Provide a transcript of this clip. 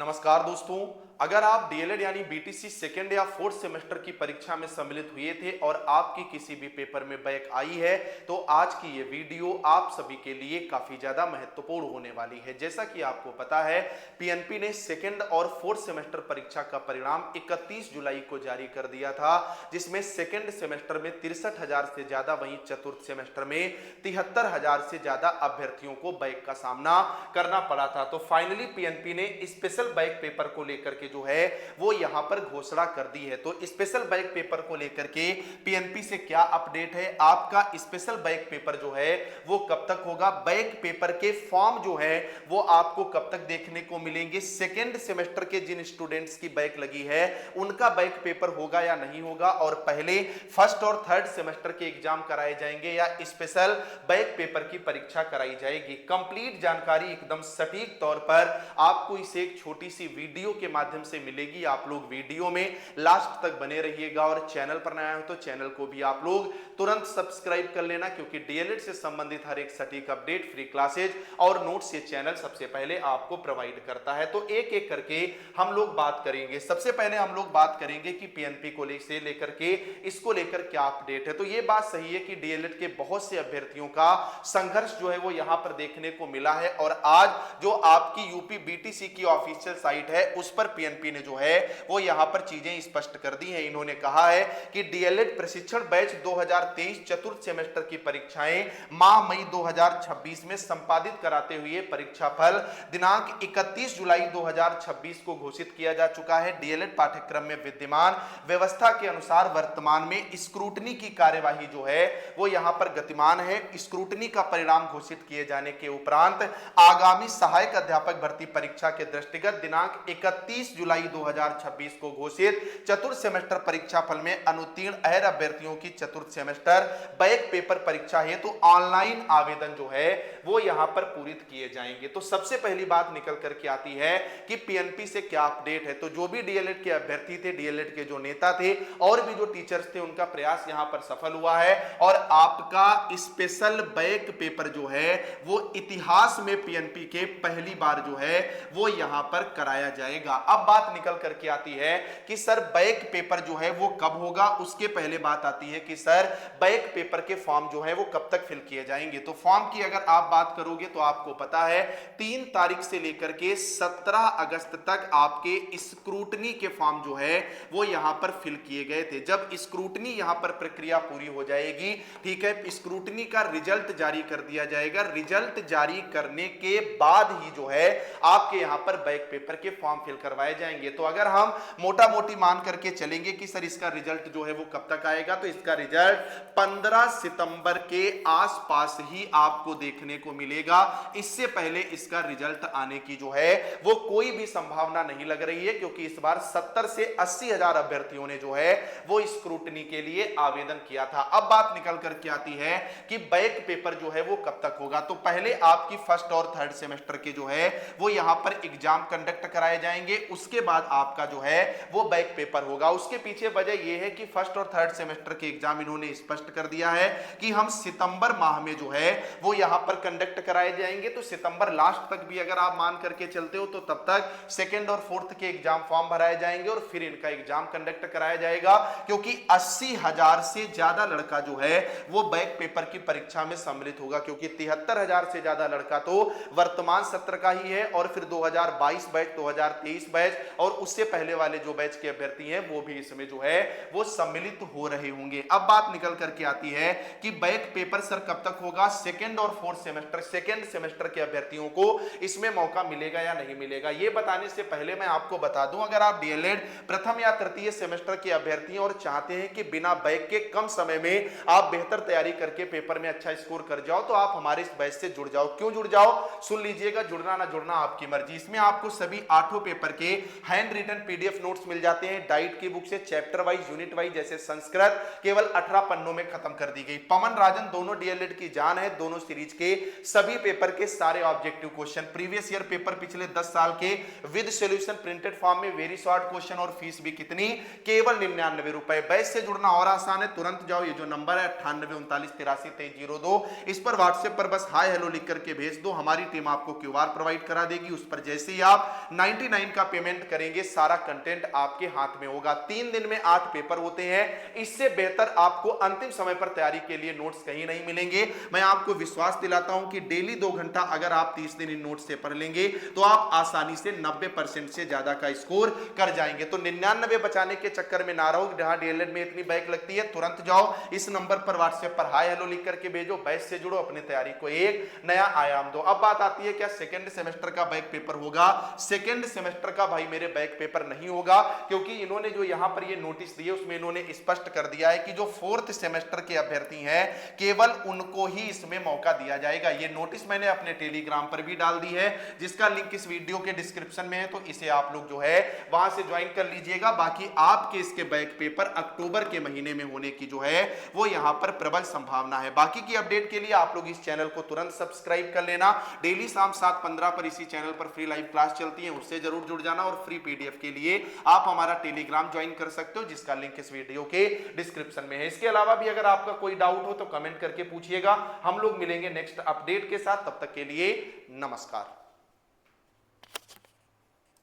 नमस्कार दोस्तों, अगर आप डीएलएड यानी बीटीसी सेकेंड या फोर्थ सेमेस्टर की परीक्षा में सम्मिलित हुए थे और आपकी किसी भी पेपर में बैक आई है तो आज की ये वीडियो आप सभी के लिए काफी ज्यादा महत्वपूर्ण होने वाली है। जैसा कि आपको पता है, पीएनपी ने सेकेंड और फोर्थ सेमेस्टर परीक्षा का परिणाम 31 जुलाई को जारी कर दिया था, जिसमें सेकेंड सेमेस्टर में 63,000 से ज्यादा, वहीं चतुर्थ सेमेस्टर में 73,000 से ज्यादा अभ्यर्थियों को बैक का सामना करना पड़ा था। तो फाइनली पीएनपी ने स्पेशल बैक पेपर को लेकर के जो है वो यहां पर घोषणा कर दी है। तो स्पेशल बैक पेपर को लेकर के पीएनपी से क्या अपडेट है, आपका स्पेशल बैक पेपर जो है वो कब तक होगा, बैक पेपर के फॉर्म जो है वो आपको कब तक देखने को मिलेंगे, सेकेंड सेमेस्टर के जिन स्टूडेंट्स की बैक लगी है उनका बैक पेपर होगा या नहीं होगा, और पहले फर्स्ट और थर्ड सेमेस्टर के एग्जाम कराए जाएंगे या स्पेशल बैक पेपर की परीक्षा कराई जाएगी। कंप्लीट जानकारी एकदम सटीक तौर पर आपको इसे एक छोटी सी वीडियो के माध्यम से मिलेगी। आप लोग वीडियो में लास्ट तक बने रहिएगा और चैनल पर नया हो तो चैनल को भी आप लोग तुरंत सब्सक्राइब कर लेना, क्योंकि डीएलएड से संबंधित हर एक सटीक अपडेट, फ्री क्लासेज और नोट्स ये चैनल सबसे पहले आपको प्रोवाइड करता है। तो एक एक करके हम लोग बात करेंगे। सबसे पहले हम लोग बात करेंगे कि पीएनपी को लेकर के इसको लेकर क्या अपडेट है। तो ये बात सही है कि डीएलएड के बहुत से अभ्यर्थियों का संघर्ष जो है वो यहां पर देखने को मिला है, और आज जो आपकी यूपी बीटीसी की ऑफिशियल साइट है उस पर पीएनपी ने जो है वो यहां पर चीजें स्पष्ट कर दी हैं। इन्होंने कहा है कि डीएलएड प्रशिक्षण बैच 2023 चतुर्थ सेमेस्टर की परीक्षाएं माह मई 2026 में संपादित कराते हुए परीक्षा फल दिनांक 31 जुलाई 2026 को घोषित किया जा चुका है। डीएलएड पाठ्यक्रम में विद्यमान व्यवस्था के अनुसार वर्तमान में स्क्रूटनी की कार्यवाही जो है वो यहां पर गतिमान है। स्क्रूटनी का परिणाम घोषित किए जाने के उपरांत आगामी सहायक अध्यापक भर्ती परीक्षा के दृष्टिगत दिनांक 31 जुलाई 2026 को घोषित चतुर्थ सेमेस्टर परीक्षा फल में अनुत्तीर्ण अहर अभ्यर्थियों की चतुर्थ सेमेस्टर बैक पेपर परीक्षा हेतु तो ऑनलाइन आवेदन जो है वो यहां पर पूरित किए जाएंगे। तो सबसे पहली बात निकल करके आती है कि पीएनपी से क्या अपडेट है। तो जो भी डीएलएड के अभ्यर्थी थे, डीएलएड के जो नेता थे और भी जो टीचर्स थे, उनका प्रयास यहां पर सफल हुआ है और आपका स्पेशल बैक पेपर जो है वो इतिहास में पीएनपी के पहली बार जो है वो यहां पर कराया जाएगा। अब बात निकल करके आती है कि सर बैक पेपर जो है वो कब होगा। उसके पहले बात आती है कि सर बैक पेपर के फॉर्म जो है वो कब तक फिल किए जाएंगे। तो फॉर्म की अगर आप बात करोगे तो आपको पता है 3 तारीख से लेकर के 17 अगस्त तक आपके स्क्रूटनी के फॉर्म जो है वो यहां पर फिल किए गए थे। जब स्क्रूटनी यहां पर प्रक्रिया पूरी हो जाएगी, ठीक है, स्क्रूटनी का रिजल्ट जारी कर दिया जाएगा। रिजल्ट जारी करने के बाद ही जो है आपके यहां पर बैक पेपर के फॉर्म फिल करवाए जाएंगे। तो अगर हम मोटा मोटी मान करके चलेंगे कि सर इसका रिजल्ट जो है वो कब तक आएगा, तो इसका रिजल्ट 15 सितंबर के आसपास ही आपको देखने को मिलेगा। इससे पहले इसका रिजल्ट आने की जो है वो कोई भी संभावना नहीं लग रही है, क्योंकि इस बार 70 से 80 हजार अभ्यर्थियों ने जो है वो स्क्रूटनी के लिए आवेदन किया था। अब बात निकल करके आती है कि बैक पेपर जो है वो कब तक होगा। तो पहले आपकी फर्स्ट और थर्ड सेमेस्टर के जो है वो यहां पर एग्जाम कंडक्ट कराए जाएंगे, उसके बाद आपका जो है वो बैक पेपर होगा। उसके पीछे वजह यह है कि फर्स्ट और थर्ड सेमेस्टर के एग्जाम इन्होंने स्पष्ट कर दिया है कि हम सितंबर माह में जो है वो यहां पर कंडक्ट कराए जाएंगे। तो सितंबर लास्ट तक भी अगर आप मान करके चलते हो तो तब तक सेकेंड और फोर्थ के एग्जाम फॉर्म भराए जाएंगे और फिर इनका एग्जाम कंडक्ट कराया जाएगा, क्योंकि 80,000 से ज्यादा लड़का जो है वो बैक पेपर की परीक्षा में सम्मिलित होगा, क्योंकि 73,000 से ज्यादा लड़का तो वर्तमान सत्र का ही है और फिर 2022 बैच, 2023 बैच और उससे पहले वाले जो बैच के अभ्यर्थी हैं वो भी इसमें जो है वो सम्मिलित हो रहे होंगे। अब बात निकल करके आती है कि बैक पेपर सर कब तक होगा। सेकेंड और फोर्थ सेमेस्टर, सेकेंड सेमेस्टर के अभ्यर्थियों को इसमें मौका मिलेगा या नहीं मिलेगा, ये बताने से पहले मैं आपको बता दूं, अगर आप डीएलएड प्रथम या तृतीय सेमेस्टर के अभ्यर्थी और चाहते हैं कि बिना बैक के कम समय में आप बेहतर तैयारी करके पेपर में अच्छा स्कोर कर जाओ, तो आप हमारे इस बैच से जुड़ जाओ। क्यों जुड़ जाओ, सुन लीजिएगा, जुड़ना ना जुड़ना आपकी मर्जी। इसमें आपको सभी 8 पेपर के हैंड रिटन पीडीएफ नोट्स मिल जाते हैं, डाइट की बुक से चैप्टर वाइज, यूनिट वाइज, जैसे संस्कृत केवल 18 पन्नों में खत्म कर दी गई। पवन राजन दोनों डीएलएड की जान है, दोनों सीरीज के सभी पेपर के सारे objective question, previous year paper पिछले 10 साल के विद सॉल्यूशन प्रिंटेड फॉर्म में, वेरी शॉर्ट क्वेश्चन, और फीस भी कितनी, केवल 99 रुपए। बैच से जुड़ना और आसान है, तुरंत जाओ, ये जो नंबर है 9839832302, इस पर व्हाट्सएप पर बस हाय हेलो लिख करके भेज दो, हमारी टीम आपको क्यूआर प्रोवाइड करा देगी, उस पर जैसे ही आप 99 का पेमेंट करेंगे सारा कंटेंट आपके हाथ में होगा। 3 दिन में 8 पेपर होते हैं, इससे बेहतर आपको अंतिम समय पर तैयारी के लिए नोट्स कहीं नहीं मिलेंगे। मैं आपको विश्वास दिलाता हूं कि डेली 2 घंटा अगर आप 30 दिन इन नोट्स से पढ़ लेंगे तो आप आसानी से 90% से ज्यादा का स्कोर कर जाएंगे। तो 99 बचाने के चक्कर में ना रहो, जहां डीएलएड में इतनी बैक लगती है, तुरंत जाओ, इस नंबर पर व्हाट्सएप पर हाय हेलो लिख करके भेजो, बैच से जुड़ो, अपनी तैयारी को एक नया आयाम दो। अब बात आती है क्या सेकंड सेमेस्टर का बैक पेपर होगा? सेकंड सेमेस्टर का भाई मेरे बैक पेपर नहीं होगा, क्योंकि इन्होंने जो यहां पर ये नोटिस दिए उसमें इन्होंने स्पष्ट कर दिया है कि जो 4th सेमेस्टर के अभ्यर्थी हैं केवल उनको ही इसमें मौका दिया जाएगा। ये नोटिस मैंने अपने टेलीग्राम पर भी डाल दी है, जिसका लिंक इस वीडियो के डिस्क्रिप्शन में है, तो इसे आप लोग जो है वहां से ज्वाइन कर लीजिएगा। बाकी आपके इसके बैक पेपर अक्टूबर के महीने में होने की जो है वो यहां पर प्रबल संभावना है। बाकी की अपडेट के लिए आप लोग इस चैनल को तुरंत सब्सक्राइब कर लेना। डेली शाम 7:15 पर इसी चैनल पर फ्री लाइव क्लास चलती है, उससे जरूर जुड़ जाना, और फ्री पीडीएफ के लिए आप हमारा टेलीग्राम ज्वाइन कर सकते हो, जिसका लिंक इस वीडियो के डिस्क्रिप्शन में है। इसके अलावा भी अगर आपका कोई डाउट हो तो कमेंट करके पूछिएगा, हम लोग मिलेंगे नेक्स्ट अपडेट के साथ, तब तक के लिए नमस्कार।